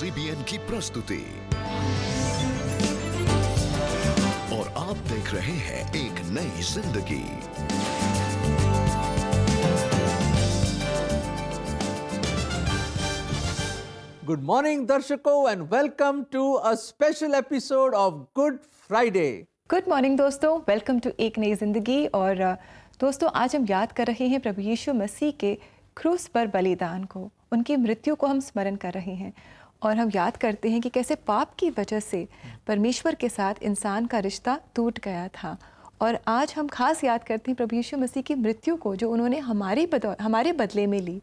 CBN की प्रस्तुति और आप देख रहे हैं एक नई जिंदगी। गुड मॉर्निंग दर्शकों and welcome to a special episode of Good Friday. Good morning दोस्तों, वेलकम टू एक नई जिंदगी। और दोस्तों, आज हम याद कर रहे हैं प्रभु यीशु मसीह के क्रूस पर बलिदान को, उनकी मृत्यु को हम स्मरण कर रहे हैं। और हम याद करते हैं कि कैसे पाप की वजह से परमेश्वर के साथ इंसान का रिश्ता टूट गया था। और आज हम खास याद करते हैं प्रभु यीशु मसीह की मृत्यु को, जो उन्होंने हमारे बदले में ली,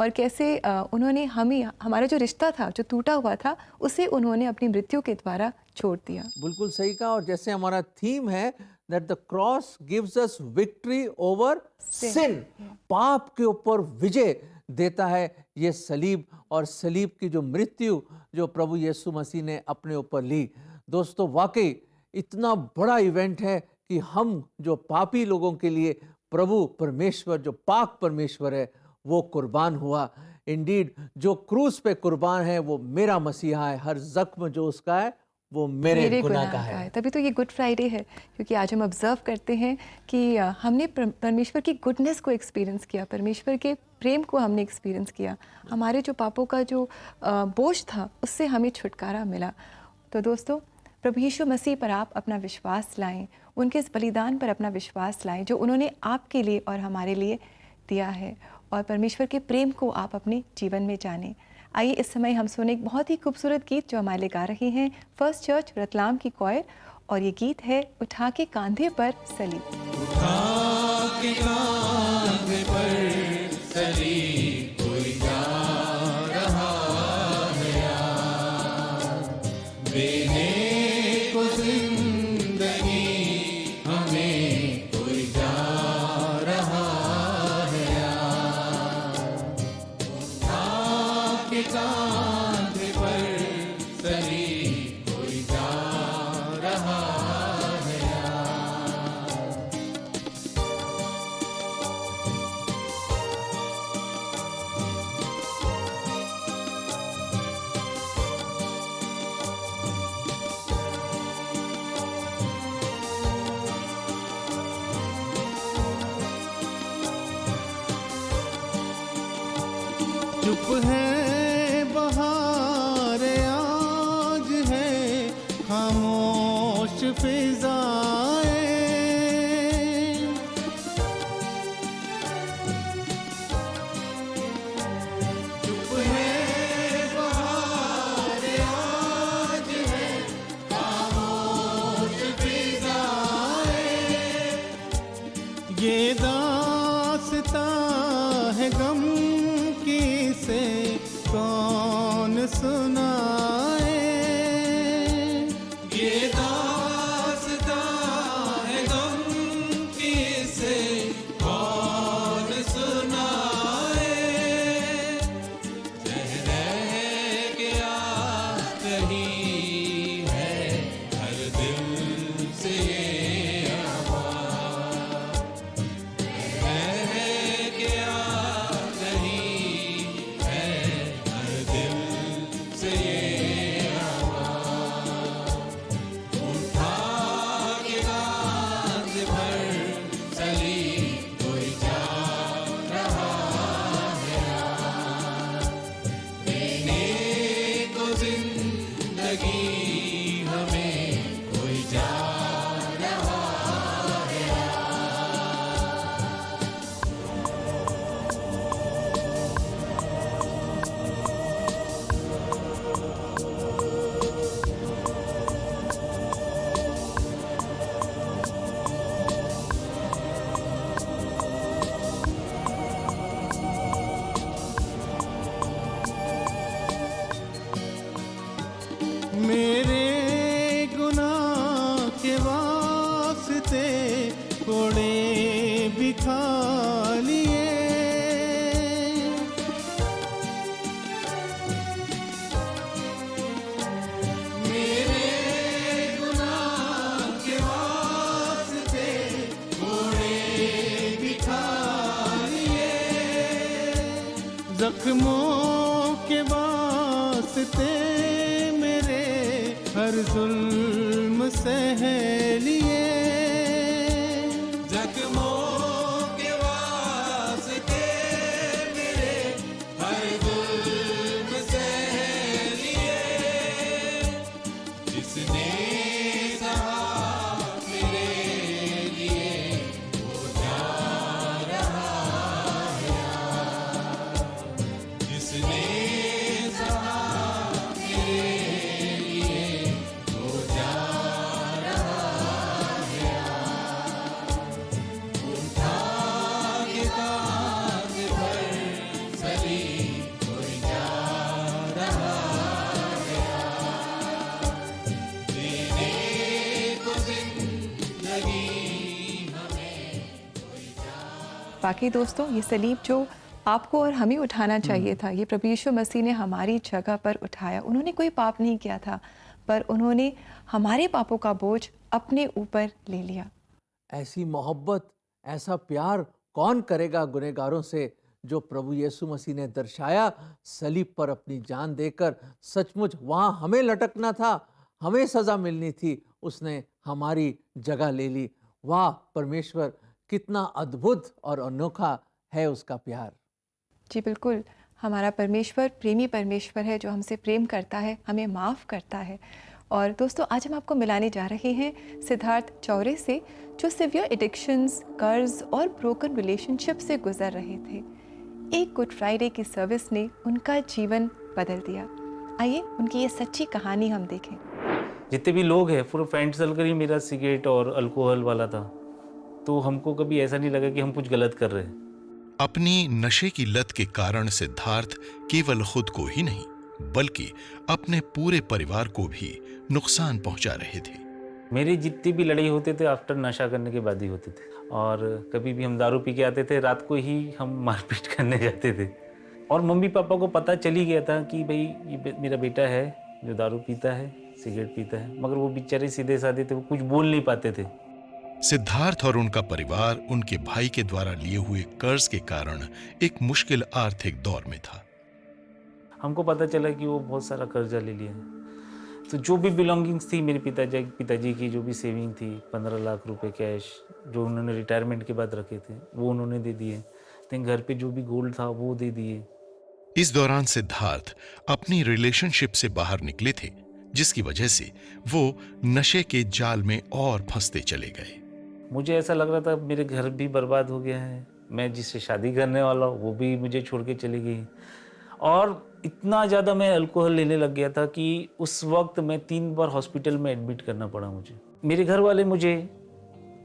और कैसे उन्होंने हमारा जो रिश्ता था, जो टूटा हुआ था, उसे उन्होंने अपनी मृत्यु के द्वारा छोड़ दिया। बिल्कुल सही कहा। और जैसे हमारा थीम है that the cross gives us victory over sin, पाप के ऊपर विजय देता है ये सलीब, और सलीब की जो मृत्यु जो प्रभु यीशु मसीह ने अपने ऊपर ली। दोस्तों, वाकई इतना बड़ा इवेंट है कि हम जो पापी लोगों के लिए प्रभु परमेश्वर, जो पाक परमेश्वर है, वो कुर्बान हुआ। इंडीड जो क्रूस पे कुर्बान है वो मेरा मसीहा है। हर जख्म जो उसका है वो मेरे गुनाह का है। तभी तो ये गुड फ्राइडे है, क्योंकि आज हम ऑब्जर्व करते हैं कि हमने परमेश्वर की गुडनेस को एक्सपीरियंस किया, परमेश्वर के प्रेम को हमने एक्सपीरियंस किया। हमारे जो पापों का जो बोझ था, उससे हमें छुटकारा मिला। तो दोस्तों, प्रभु यीशु मसीह पर आप अपना विश्वास लाएं, उनके इस बलिदान पर अपना विश्वास लाएं जो उन्होंने आपके लिए और हमारे लिए दिया है, और परमेश्वर के प्रेम को आप अपने जीवन में जानें। आइए इस समय हम सुने एक बहुत ही खूबसूरत गीत जो हमारे लिए गा रही हैं फर्स्ट चर्च रतलाम की क्वायर, और ये गीत है उठा के कांधे पर सलीब। उठा के कांधे पर सलीब कोई जा रहा है यार, देने को जिंदगी हमें कोई जा रहा है यार, उठा के कांधे पर सलीब कोई जा रहा है यार। चुप है बहार आज है खामोश फिजाएं, चुप है बहार आज है खामोश फिजाएं, ये दास्तां है गम की से कौन सुनाए, ये दास्तां है गम की से कौन सुनाए, रह गया कहीं है हर दिल से ये आवाज़, रह गया कहीं है हर दिल से ये आवाज़, उठा के कांधे पर सलीब कोई जा रहा है यार, देने को जिंदगी हमें कोई जा रहा है यार। मेरे गुनाह के वास्ते कोड़े बिखा लिए, जख्मों के वास्ते हर जुल्म सह लिए, जख्मों के वास्ते मेरे हर जुल्म सह लिए, जिसने सहा मेरे लिए वो जा रहा है, जिसने सहा मेरे लिए वो जा रहा है, उठा के कांध पर सलीब कोई जा रहा है, देने को जिंदगी हमें कोई जा। बाकी दोस्तों, ये सलीब जो आपको और हमें उठाना चाहिए था, ये प्रभु यीशु मसीह ने हमारी जगह पर उठाया। उन्होंने कोई पाप नहीं किया था, पर उन्होंने हमारे पापों का बोझ अपने ऊपर ले लिया। ऐसी मोहब्बत, ऐसा प्यार कौन करेगा गुनहगारों से, जो प्रभु यीशु मसीह ने दर्शाया सलीब पर अपनी जान देकर। सचमुच वहाँ हमें लटकना था, हमें सज़ा मिलनी थी, उसने हमारी जगह ले ली। वाह परमेश्वर, कितना अद्भुत और अनोखा है उसका प्यार। जी बिल्कुल, हमारा परमेश्वर प्रेमी परमेश्वर है, जो हमसे प्रेम करता है, हमें माफ़ करता है। और दोस्तों, आज हम आपको मिलाने जा रहे हैं सिद्धार्थ चौरे से, जो सिवियर एडिक्शंस, कर्ज और ब्रोकन रिलेशनशिप से गुजर रहे थे। एक गुड फ्राइडे की सर्विस ने उनका जीवन बदल दिया। आइए उनकी ये सच्ची कहानी हम देखें। जितने भी लोग हैं, पूरा फ्रेंड सर्कल ही मेरा सिगरेट और अल्कोहल वाला था, तो हमको कभी ऐसा नहीं लगा कि हम कुछ गलत कर रहे हैं। अपनी नशे की लत के कारण सिद्धार्थ केवल खुद को ही नहीं बल्कि अपने पूरे परिवार को भी नुकसान पहुंचा रहे थे। मेरी जितनी भी लड़ाई होते थे आफ्टर नशा करने के बाद ही होते थे, और कभी भी हम दारू पी के आते थे, रात को ही हम मारपीट करने जाते थे। और मम्मी पापा को पता चल ही गया था कि भाई ये मेरा बेटा है जो दारू पीता है, सिगरेट पीता है, मगर वो बेचारे सीधे साधे थे, वो कुछ बोल नहीं पाते थे। सिद्धार्थ और उनका परिवार उनके भाई के द्वारा लिए हुए कर्ज के कारण एक मुश्किल आर्थिक दौर में था। हमको पता चला कि वो बहुत सारा कर्जा ले लिया है। तो जो भी बिलोंगिंग्स थी मेरे पिताजी की, जो भी सेविंग थी, 15 लाख रुपए कैश जो उन्होंने रिटायरमेंट के बाद रखे थे, वो उन्होंने दे दिए। तो घर पे जो भी गोल्ड था वो दे दिए। इस दौरान सिद्धार्थ अपनी रिलेशनशिप से बाहर निकले थे, जिसकी वजह से वो नशे के जाल में और फंसते चले गए। मुझे ऐसा लग रहा था मेरे घर भी बर्बाद हो गया है, मैं जिससे शादी करने वाला हूँ वो भी मुझे छोड़ के चली गई। और इतना ज़्यादा मैं अल्कोहल लेने लग गया था कि उस वक्त मैं 3 बार हॉस्पिटल में एडमिट करना पड़ा मुझे। मेरे घर वाले मुझे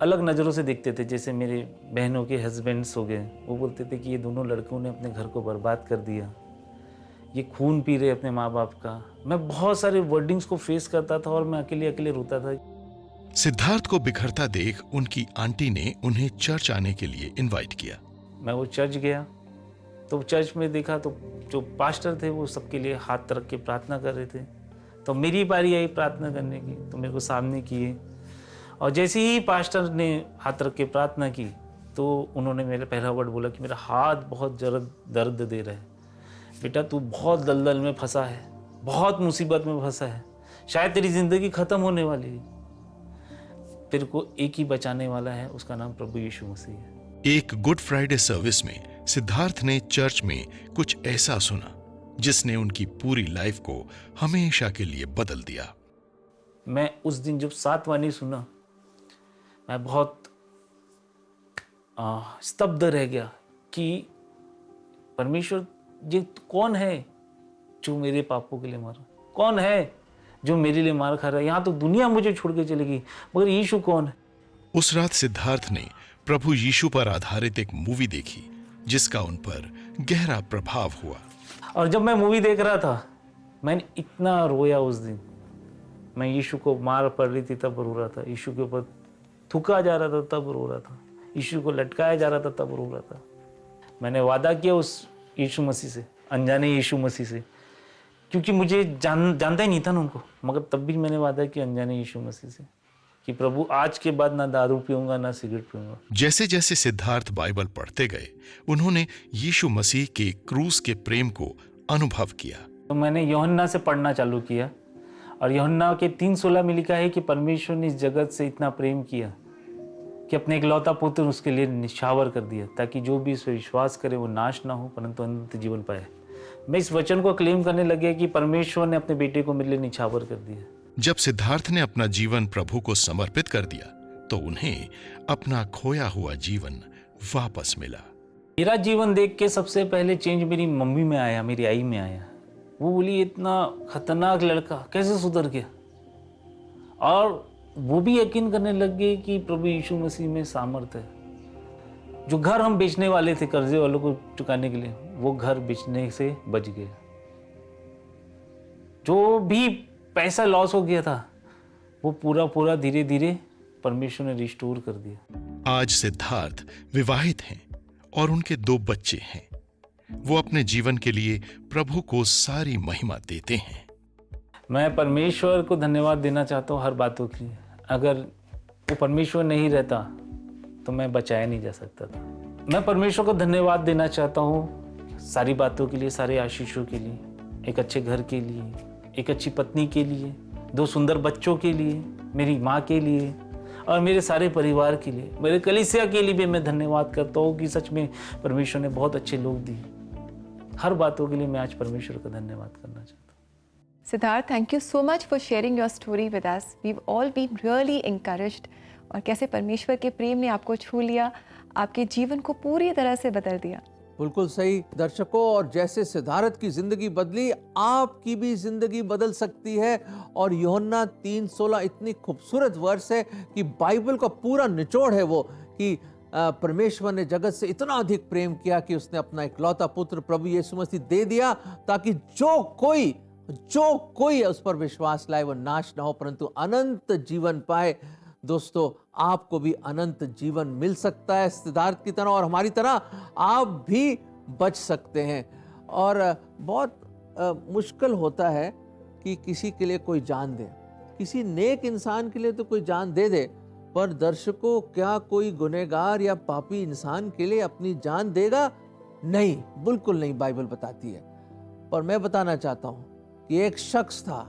अलग नज़रों से देखते थे, जैसे मेरे बहनों के हस्बैंड्स हो गए, वो बोलते थे कि ये दोनों लड़कों ने अपने घर को बर्बाद कर दिया, ये खून पी रहे अपने माँ बाप का। मैं बहुत सारे वर्डिंग्स को फेस करता था और मैं अकेले अकेले रोता था। सिद्धार्थ को बिखरता देख उनकी आंटी ने उन्हें चर्च आने के लिए इनवाइट किया। मैं वो चर्च गया तो चर्च में देखा तो जो पास्टर थे वो सबके लिए हाथ रख के प्रार्थना कर रहे थे। तो मेरी बारी आई प्रार्थना करने की, तो मेरे को सामने किए, और जैसे ही पास्टर ने हाथ रख के प्रार्थना की तो उन्होंने मेरा पहला वर्ड बोला कि मेरा हाथ बहुत दर्द दे रहा है, बेटा तू बहुत दलदल में फंसा है, बहुत मुसीबत में फंसा है, शायद तेरी ज़िंदगी ख़त्म होने वाली है, तेरे को एक ही बचाने वाला है, उसका नाम प्रभु यीशु मसीह है। एक गुड फ्राइडे सर्विस में सिद्धार्थ ने चर्च में कुछ ऐसा सुना जिसने उनकी पूरी लाइफ को हमेशा के लिए बदल दिया। मैं उस दिन जब 7 वाणी सुना, मैं बहुत स्तब्ध रह गया कि परमेश्वर ये कौन है जो मेरे पापों के लिए मरा, कौन है जो मेरे लिए मार खा रहा है। यहाँ तो दुनिया मुझे छोड़ के चलेगी, मगर यीशु कौन है। उस रात सिद्धार्थ ने प्रभु यीशु पर आधारित एक मूवी देखी जिसका उन पर गहरा प्रभाव हुआ। और जब मैं मूवी देख रहा था मैंने इतना रोया उस दिन। मैं यीशु को मार पड़ रही थी तब रो रहा था, यीशु के ऊपर थूका जा रहा था तब रो रहा था, यीशु को लटकाया जा रहा था तब रो रहा था। मैंने वादा किया उस यीशु मसीह से, अनजाने यीशु मसीह से, क्योंकि मुझे जानता ही नहीं था ना उनको, मगर तब भी मैंने वादा किया अनजाने यीशु मसीह से कि प्रभु आज के बाद ना दारू पीऊंगा ना सिगरेट पीऊंगा। जैसे जैसे सिद्धार्थ बाइबल पढ़ते गए उन्होंने यीशु मसीह के क्रूस के प्रेम को अनुभव किया। तो मैंने यूहन्ना से पढ़ना चालू किया और यूहन्ना के 3:16 में लिखा है कि परमेश्वर ने इस जगत से इतना प्रेम किया कि अपने इकलौता पुत्र उसके लिए निछावर कर दिया, ताकि जो भी इस पर विश्वास करे वो नाश ना हो परंतु अनंत जीवन पाए। मैं इस वचन को क्लेम करने लग गया कि परमेश्वर ने अपने बेटे को मेरे लिए निछावर कर दिया। जब सिद्धार्थ ने अपना जीवन प्रभु को समर्पित कर दिया तो उन्हें अपना खोया हुआ जीवन वापस मिला। मेरा जीवन देख के सबसे पहले चेंज मेरी मम्मी में आया, मेरी आई में आया। वो बोली इतना खतरनाक लड़का कैसे सुधर गया, और वो भी यकीन करने लग गए कि प्रभु यीशु मसीह में सामर्थ्य है। जो घर हम बेचने वाले थे कर्जे वालों को चुकाने के लिए, वो घर बेचने से बच गया। जो भी पैसा लॉस हो गया था वो पूरा धीरे धीरे परमेश्वर ने रिस्टोर कर दिया। आज सिद्धार्थ विवाहित हैं और उनके 2 बच्चे हैं। वो अपने जीवन के लिए प्रभु को सारी महिमा देते हैं। मैं परमेश्वर को धन्यवाद देना चाहता हूँ हर बातों के लिए। अगर वो परमेश्वर नहीं रहता तो मैं बचाया नहीं जा सकता था। मैं परमेश्वर को धन्यवाद देना चाहता हूँ सारी बातों के लिए, सारे आशीषों के लिए, एक अच्छे घर के लिए, एक अच्छी पत्नी के लिए, 2 सुंदर बच्चों के लिए, मेरी माँ के लिए और मेरे सारे परिवार के लिए, मेरे कलीसिया के लिए भी मैं धन्यवाद करता हूँ कि सच में परमेश्वर ने बहुत अच्छे लोग दिए। हर बातों के लिए मैं आज परमेश्वर का धन्यवाद करना चाहता हूँ। Siddharth, thank you so much for sharing your story with us. We all been really encouraged, और कैसे परमेश्वर के प्रेम ने आपको छू लिया, आपके जीवन को पूरी तरह से बदल दिया। बिल्कुल सही दर्शकों, और जैसे सिद्धार्थ की जिंदगी बदली, आपकी भी जिंदगी बदल सकती है। और यूहन्ना 3:16 इतनी खूबसूरत वर्स है कि बाइबल का पूरा निचोड़ है वो, कि परमेश्वर ने जगत से इतना अधिक प्रेम किया कि उसने अपना इकलौता पुत्र प्रभु यीशु मसीह दे दिया, ताकि जो कोई उस पर विश्वास लाए वो नाश ना हो परंतु अनंत जीवन पाए। दोस्तों, आपको भी अनंत जीवन मिल सकता है सिद्धार्थ की तरह, और हमारी तरह आप भी बच सकते हैं। और बहुत मुश्किल होता है कि किसी के लिए कोई जान दे, किसी नेक इंसान के लिए तो कोई जान दे दे, पर दर्शकों, क्या कोई गुनहगार या पापी इंसान के लिए अपनी जान देगा? नहीं, बिल्कुल नहीं, बाइबल बताती है। पर मैं बताना चाहता हूं कि एक शख्स था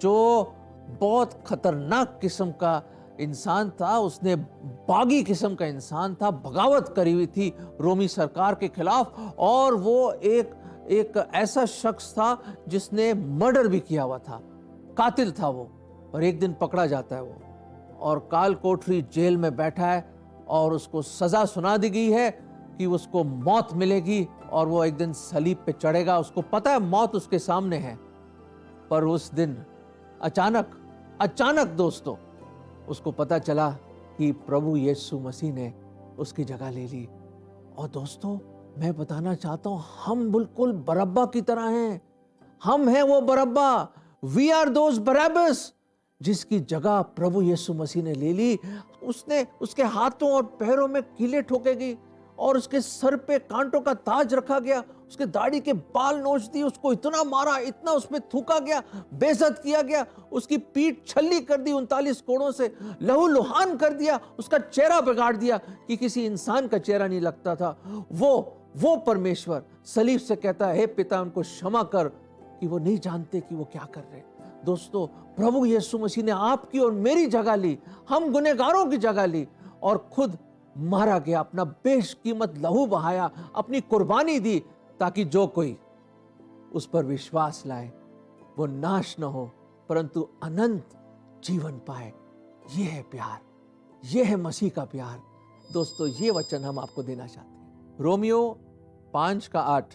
जो बहुत खतरनाक किस्म का इंसान था, उसने बागी किस्म का इंसान था, बगावत करी हुई थी रोमी सरकार के खिलाफ, और वो एक ऐसा शख्स था जिसने मर्डर भी किया हुआ था, कातिल था वो। और एक दिन पकड़ा जाता है वो, और काल कोठरी जेल में बैठा है, और उसको सजा सुना दी गई है कि उसको मौत मिलेगी और वो एक दिन सलीब पे चढ़ेगा। उसको पता है मौत उसके सामने है, पर उस दिन अचानक दोस्तों उसको पता चला कि प्रभु यीशु मसीह ने उसकी जगह ले ली। और दोस्तों, मैं बताना चाहता हूं, हम बिल्कुल बरब्बा की तरह हैं। हम हैं वो बरब्बा, वी आर दोज बराबस, जिसकी जगह प्रभु यीशु मसीह ने ले ली। उसने उसके हाथों और पैरों में कीलें ठोके गई, और उसके सर पे कांटों का ताज रखा गया, उसके दाढ़ी के बाल नोच दिए, उसको इतना मारा, इतना उस पे थूका गया, बेइज्जत किया गया, उसकी पीठ छल्ली कर दी 39 कोड़ों से, लहूलुहान कर दिया, उसका चेहरा बिगाड़ दिया कि किसी इंसान का चेहरा नहीं लगता था। वो परमेश्वर सलीब से कहता है, हे पिता, उनको क्षमा कर कि वो नहीं जानते कि वो क्या कर रहे। दोस्तों, प्रभु यीशु मसीह ने आपकी और मेरी जगह ली, हम गुनहगारों की जगह ली, और खुद मारा गया, अपना बेशकीमत लहू बहाया, अपनी कुर्बानी दी, ताकि जो कोई उस पर विश्वास लाए वो नाश न हो परंतु अनंत जीवन पाए। ये है प्यार, ये है मसीह का प्यार। दोस्तों, ये वचन हम आपको देना चाहते हैं। रोमियो 5:8,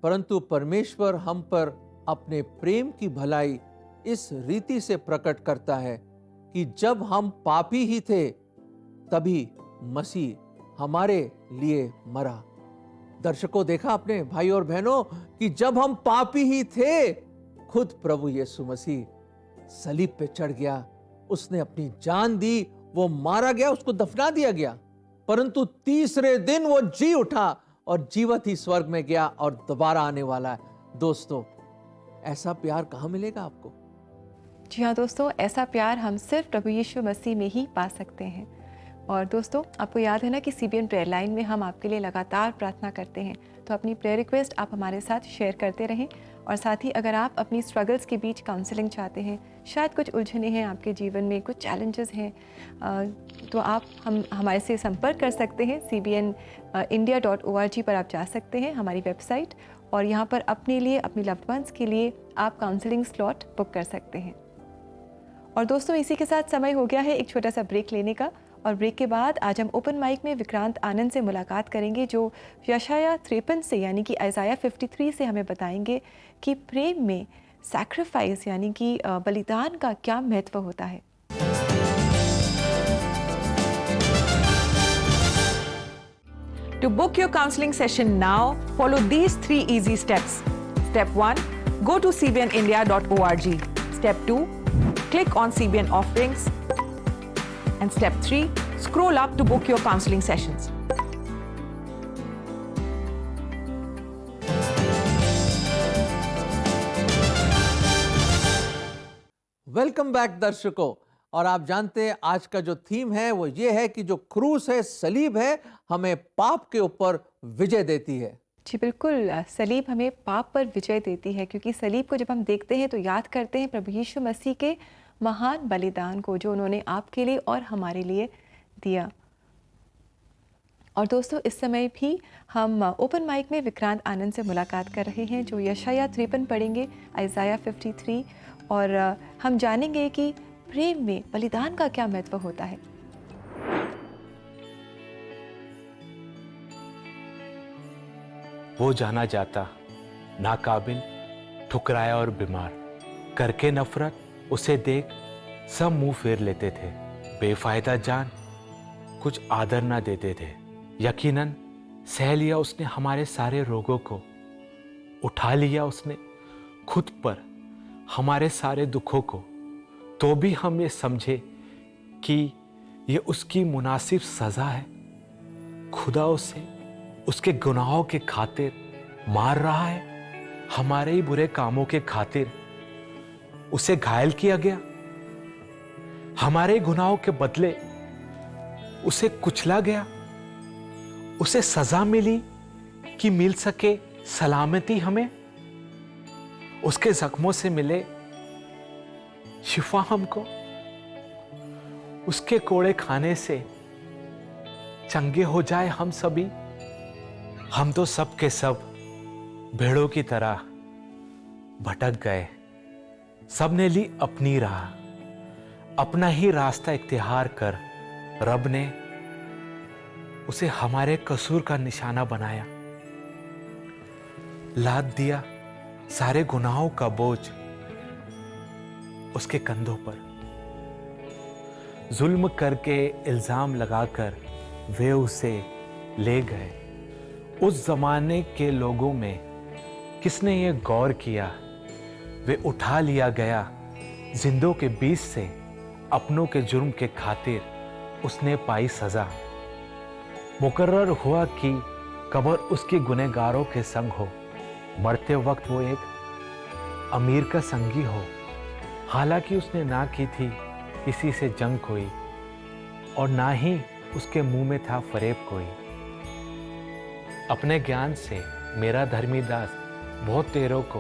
परंतु परमेश्वर हम पर अपने प्रेम की भलाई इस रीति से प्रकट करता है कि जब हम पापी ही थे तभी मसीह हमारे लिए मरा। दर्शकों, देखा आपने भाई और बहनों कि जब हम पापी ही थे, खुद प्रभु यीशु मसीह सलीब पे चढ़ गया, उसने अपनी जान दी, वो मारा गया, उसको दफना दिया गया, परंतु तीसरे दिन वो जी उठा और जीवित ही स्वर्ग में गया और दोबारा आने वाला है। दोस्तों, ऐसा प्यार कहाँ मिलेगा आपको? जी हाँ दोस्तों, ऐसा प्यार हम सिर्फ प्रभु यीशु मसीह में ही पा सकते हैं। और दोस्तों, आपको याद है ना कि CBN प्रेयर लाइन में हम आपके लिए लगातार प्रार्थना करते हैं, तो अपनी प्रेयर रिक्वेस्ट आप हमारे साथ शेयर करते रहें। और साथ ही अगर आप अपनी स्ट्रगल्स के बीच काउंसलिंग चाहते हैं, शायद कुछ उलझने हैं आपके जीवन में, कुछ चैलेंजेस हैं, तो आप हमारे से संपर्क कर सकते हैं। cbnindia.org पर आप जा सकते हैं, हमारी वेबसाइट, और यहाँ पर अपने लिए, अपने लव्ड वंस के लिए आप काउंसलिंग स्लॉट बुक कर सकते हैं। और दोस्तों, इसी के साथ समय हो गया है एक छोटा सा ब्रेक लेने का, और ब्रेक के बाद आज हम ओपन माइक में विक्रांत आनंद से मुलाकात करेंगे, जो यशाया 53 से यानी कि आइज़ाया 53 से हमें बताएंगे कि प्रेम में सैक्रिफाइस यानी कि बलिदान का क्या महत्व होता है। To book your counseling session now, follow these 3 easy steps. Step 1, go to cbnindia.org. Step 2, click on CBN offerings. And step 3, scroll up to book your counseling sessions. Welcome back दर्शकों। और आप जानते हैं आज का जो थीम है वो ये है कि जो क्रूस है, सलीब है, हमें पाप के ऊपर विजय देती है। जी बिल्कुल, सलीब हमें पाप पर विजय देती है, क्योंकि सलीब को जब हम देखते हैं तो याद करते हैं प्रभु यीशु मसीह के महान बलिदान को, जो उन्होंने आपके लिए और हमारे लिए दिया। और दोस्तों, इस समय भी हम ओपन माइक में विक्रांत आनंद से मुलाकात कर रहे हैं, जो यशाया 53 पढ़ेंगे, आइज़ाया 53, और हम जानेंगे कि प्रेम में बलिदान का क्या महत्व होता है। वो जाना जाता, नाकाबिल, ठुकराया और बीमार, करके नफरत उसे देख सब मुंह फेर लेते थे। बेफायदा जान कुछ आदर ना देते थे। यकीनन सह लिया उसने हमारे सारे रोगों को, उठा लिया उसने खुद पर हमारे सारे दुखों को। तो भी हम ये समझे कि ये उसकी मुनासिब सजा है। खुदा उसे उसके गुनाहों के खातिर मार रहा है, हमारे ही बुरे कामों के खातिर उसे घायल किया गया। हमारे गुनाहों के बदले उसे कुचला गया, उसे सजा मिली कि मिल सके सलामती हमें। उसके जख्मों से मिले शिफा हमको, उसके कोड़े खाने से चंगे हो जाए हम सभी। हम तो सब के सब भेड़ों की तरह भटक गए, सब ने ली अपनी राह, अपना ही रास्ता इख्तियार कर रब ने उसे हमारे कसूर का निशाना बनाया। लाद दिया सारे गुनाहों का बोझ उसके कंधों पर। जुल्म करके इल्जाम लगाकर वे उसे ले गए। उस जमाने के लोगों में किसने ये गौर किया, वे उठा लिया गया जिंदों के बीच से। अपनों के जुर्म के खातिर उसने पाई सजा। मुकर्रर हुआ कि कब्र उसके गुनहगारों के संग हो। मरते वक्त वो एक अमीर का संगी हो। हालांकि उसने ना की थी किसी से जंग कोई, और ना ही उसके मुंह में था फरेब कोई। अपने ज्ञान से मेरा धर्मी दास बहुत तेरों को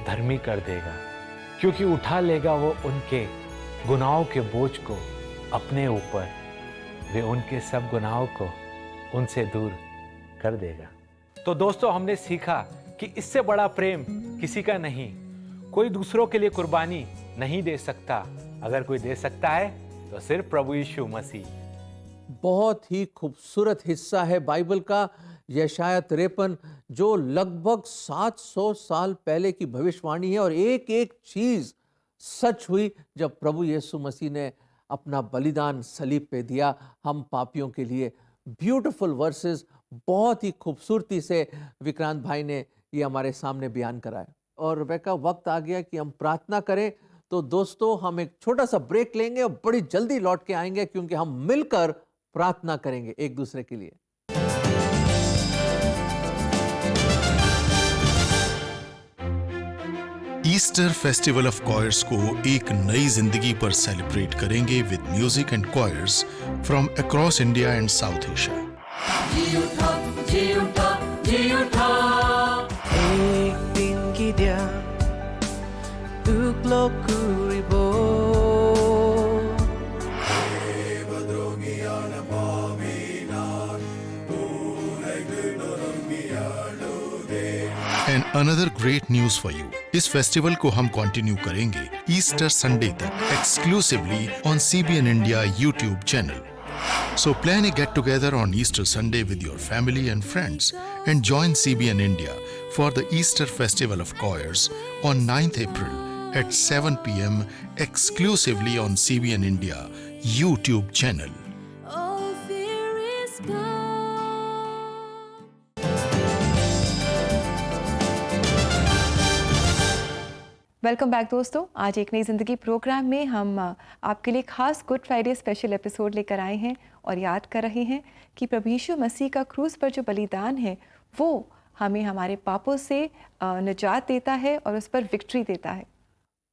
धर्मी कर देगा, क्योंकि उठा लेगा वो उनके गुनाहों के बोझ को अपने ऊपर। वे उनके सब गुनाहों को उनसे दूर कर देगा। तो दोस्तों, हमने सीखा कि इससे बड़ा प्रेम किसी का नहीं। कोई दूसरों के लिए कुर्बानी नहीं दे सकता। अगर कोई दे सकता है तो सिर्फ प्रभु यीशु मसीह। बहुत ही खूबसूरत हिस्सा है बाइबल का यशाया 53, जो लगभग 700 साल पहले की भविष्यवाणी है, और एक एक चीज सच हुई जब प्रभु यीशु मसीह ने अपना बलिदान सलीब पे दिया हम पापियों के लिए। ब्यूटीफुल वर्सेस बहुत ही खूबसूरती से विक्रांत भाई ने ये हमारे सामने बयान कराया। और रेबेका, वक्त आ गया कि हम प्रार्थना करें। तो दोस्तों, हम एक छोटा सा ब्रेक लेंगे और बड़ी जल्दी लौट के आएंगे, क्योंकि हम मिलकर प्रार्थना करेंगे एक दूसरे के लिए। ईस्टर फेस्टिवल ऑफ क्वायर्स को एक नई जिंदगी पर सेलिब्रेट करेंगे with music and choirs from across India and South Asia. जी उठा, जी उठा, जी उठा। एक दिन की lokuribo. And another great news for you, इस फेस्टिवल को हम कंटिन्यू करेंगे ईस्टर संडे तक exclusively on CBN India YouTube channel. So plan a get together on Easter Sunday with your family and friends and join CBN India for the Easter Festival of Choirs on 9th April at 7 p.m. exclusively on CBN India YouTube channel. All fear is gone. Welcome back दोस्तों। आज एक नई ज़िंदगी programme में हम आपके लिए खास गुड फ्राइडे स्पेशल एपिसोड लेकर आए हैं और याद कर रहे हैं कि प्रभु यीशु मसीह का क्रूस पर जो बलिदान है वो हमें हमारे पापों से निजात देता है और उस पर विक्ट्री देता है।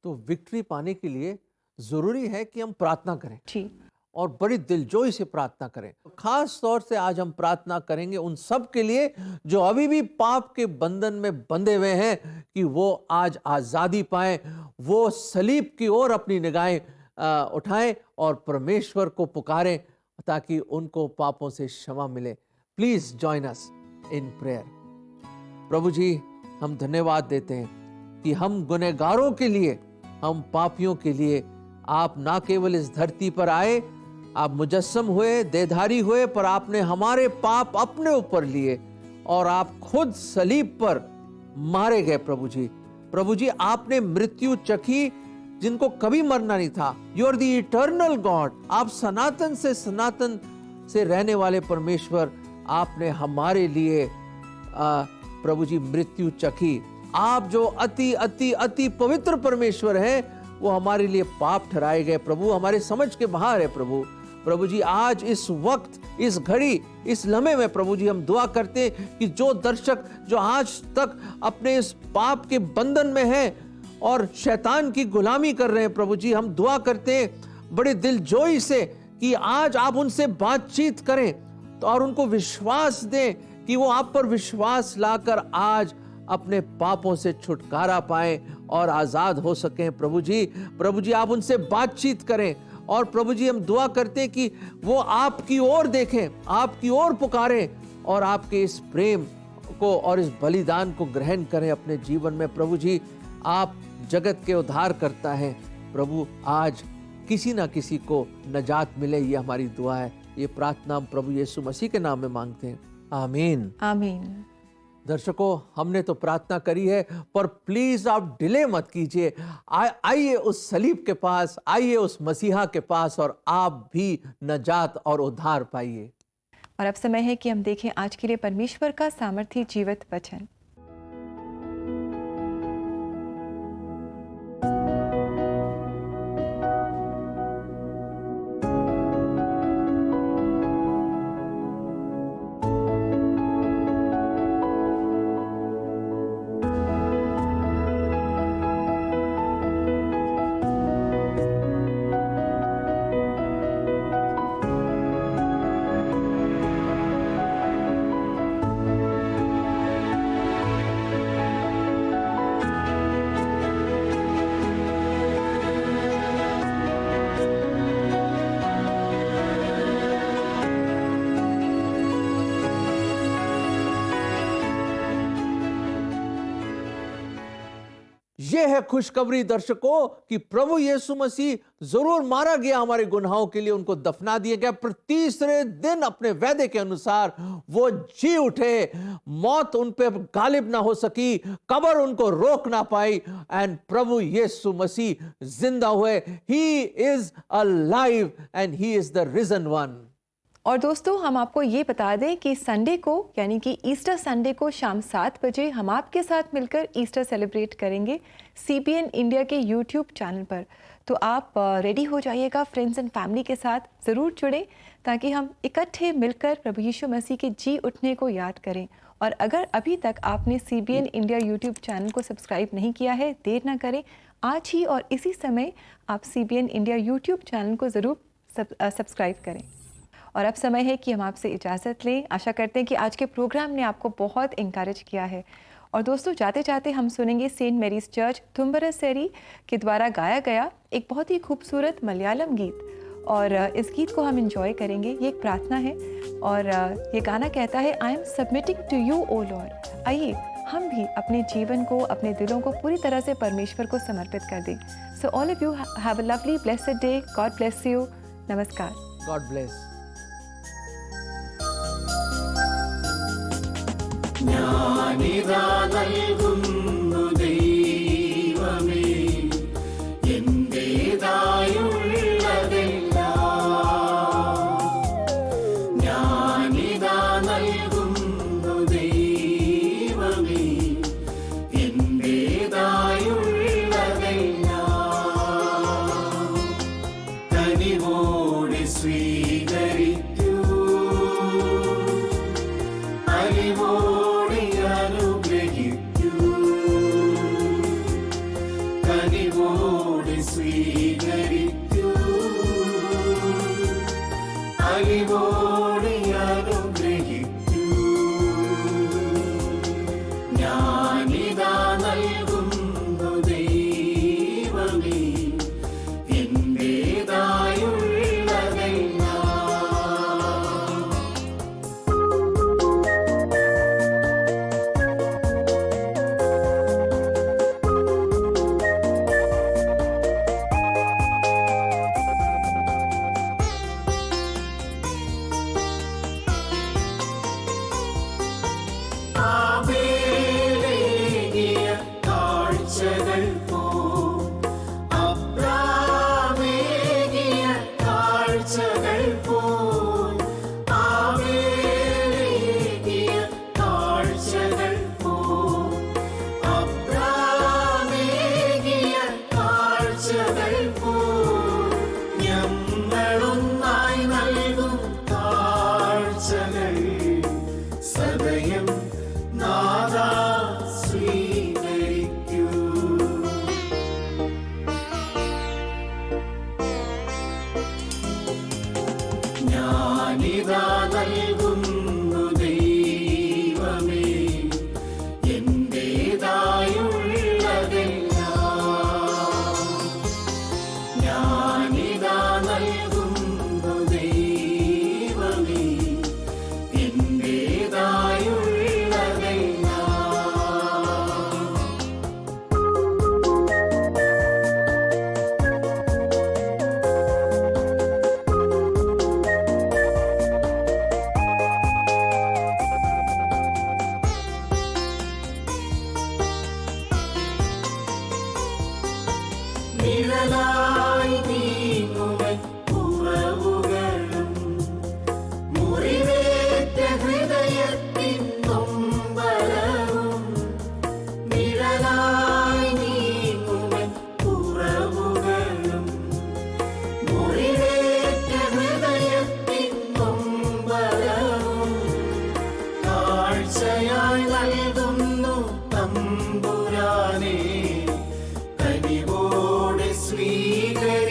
तो विक्ट्री पाने के लिए जरूरी है कि हम प्रार्थना करें जी, और बड़ी दिलजोई से प्रार्थना करें। खास तौर से आज हम प्रार्थना करेंगे उन सब के लिए जो अभी भी पाप के बंधन में बंधे हुए हैं, कि वो आज आज़ादी पाएं, वो सलीब की ओर अपनी निगाहें उठाएं और परमेश्वर को पुकारें ताकि उनको पापों से क्षमा मिले। Please join us in prayer. प्रभु जी, हम धन्यवाद देते हैं कि हम गुनहगारों के लिए, हम पापियों के लिए आप ना केवल इस धरती पर आए, आप मुजस्सम हुए, देहधारी हुए, पर आपने हमारे पाप अपने ऊपर लिए और आप खुद सलीब पर मारे गए। प्रभु जी, आपने मृत्यु चखी जिनको कभी मरना नहीं था। You are the eternal God, आप सनातन से रहने वाले परमेश्वर, आपने हमारे लिए प्रभु जी मृत्यु चखी। आप जो अति अति अति पवित्र परमेश्वर हैं, वो हमारे लिए पाप ठहराए गए। प्रभु, हमारे समझ के बाहर है। प्रभु जी, आज इस वक्त, इस घड़ी, इस लम्हे में प्रभु जी हम दुआ करते हैं कि जो दर्शक जो आज तक अपने इस पाप के बंधन में हैं और शैतान की गुलामी कर रहे हैं, प्रभु जी हम दुआ करते हैं बड़े दिलजोई से कि आज आप उनसे बातचीत करें तो और उनको विश्वास दें कि वो आप पर विश्वास लाकर आज अपने पापों से छुटकारा पाएं और आजाद हो सकें। प्रभु जी आप उनसे बातचीत करें और प्रभु जी हम दुआ करते हैं कि वो आपकी ओर देखें, आपकी ओर पुकारें और आपके इस प्रेम को और इस बलिदान को ग्रहण करें अपने जीवन में। प्रभु जी, आप जगत के उद्धार करता है। प्रभु, आज किसी ना किसी को नजात मिले, ये हमारी दुआ है। ये प्रार्थना हम प्रभु यीशु मसीह के नाम में मांगते हैं, आमीन आमीन। दर्शकों, हमने तो प्रार्थना करी है, पर प्लीज आप डिले मत कीजिए। आइए उस सलीब के पास, आइए उस मसीहा के पास और आप भी नजात और उद्धार पाइए। और अब समय है कि हम देखें आज के लिए परमेश्वर का सामर्थी जीवित वचन। ये है खुशखबरी दर्शकों कि प्रभु यीशु मसीह जरूर मारा गया हमारे गुनाहों के लिए, उनको दफना दिया गया, पर तीसरे दिन अपने वादे के अनुसार वो जी उठे। मौत उन पे गालिब ना हो सकी, कब्र उनको रोक ना पाई, एंड प्रभु यीशु मसीह जिंदा हुए। He is alive and he is the region one. और दोस्तों, हम आपको ये बता दें कि संडे को, यानी कि ईस्टर संडे को शाम 7 बजे हम आपके साथ मिलकर ईस्टर सेलिब्रेट करेंगे CBN इंडिया के YouTube चैनल पर। तो आप रेडी हो जाइएगा, फ्रेंड्स एंड फैमिली के साथ ज़रूर जुड़ें ताकि हम इकट्ठे मिलकर प्रभु यीशु मसीह के जी उठने को याद करें। और अगर अभी तक आपने CBN इंडिया YouTube चैनल को सब्सक्राइब नहीं किया है, देर ना करें, आज ही और इसी समय आप CBN इंडिया YouTube चैनल को ज़रूर सब्सक्राइब करें। और अब समय है कि हम आपसे इजाज़त लें। आशा करते हैं कि आज के प्रोग्राम ने आपको बहुत इंकरेज किया है और दोस्तों जाते जाते हम सुनेंगे सेंट मैरीज चर्च थुम्बरसेरी के द्वारा गाया गया एक बहुत ही खूबसूरत मलयालम गीत, और इस गीत को हम इंजॉय करेंगे। ये एक प्रार्थना है और ये गाना कहता है, I am submitting to you O Lord. आइए हम भी अपने जीवन को, अपने दिलों को पूरी तरह से परमेश्वर को समर्पित कर दें। So all of you have a lovely blessed day. God bless you. नमस्कार। God bless. ഞാനിതാ നൽകുന്നു ദൈവമേ എന്റേതായുള്ളതെല്ലാം. ഞാനിതാ നൽകുന്നു ദൈവമേ എന്റേതായുള്ളതെല്ലാം. കനിവോടെ സ്വീകരിക്കൂ, അലിവോടെ അനുഗ്രഹിക്കൂ. കനിവോടെ സ്വീകരിക്കൂ, അലിവോടെ അനുഗ്രഹിക്കൂ. ഞാനിതാ നൽകുന്നു ദൈവമേ എന്റേതായുള്ളതെല്ലാം. ആബേലേകിയ കാഴ്ചകൾ പോൽ, അബ്രാമേകിയ കാഴ്ചകൾ പോൽ, ആബേലേകിയ കാഴ്ചകൾ പോൽ, അബ്രാമേകിയ കാഴ്ചകൾ പോൽ, ഞങ്ങളൊന്നായി നൽകും കാഴ്ചകൾ സദയം നാദാ സ്വീകരിക്കൂ. ഞാനിതാ നൽകുന്നു ദൈവമേ എന്റേതായുള്ളതെല്ലാം. ഞാനിതാ നൽകുന്നു ദൈവമേ എന്റേതായുള്ളതെല്ലാം. നിഴലായി നീങ്ങുവൻ ഉറവുകളും, മുറിവേറ്റ ഹൃദയത്തിൻ നൊമ്പരവും. നിഴലായി നീങ്ങുവൻ ഉറവുകളും, മുറിവേറ്റ ഹൃദയത്തിൻ നൊമ്പരവും. കാഴ്ചയായി നൽകുന്നു തമ്പുരാനേ, കനിവോടെ സ്വീകരിച്ചനുഗ്രഹിക്കൂ.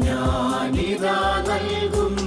ഞാനിതാ നൽകുന്നു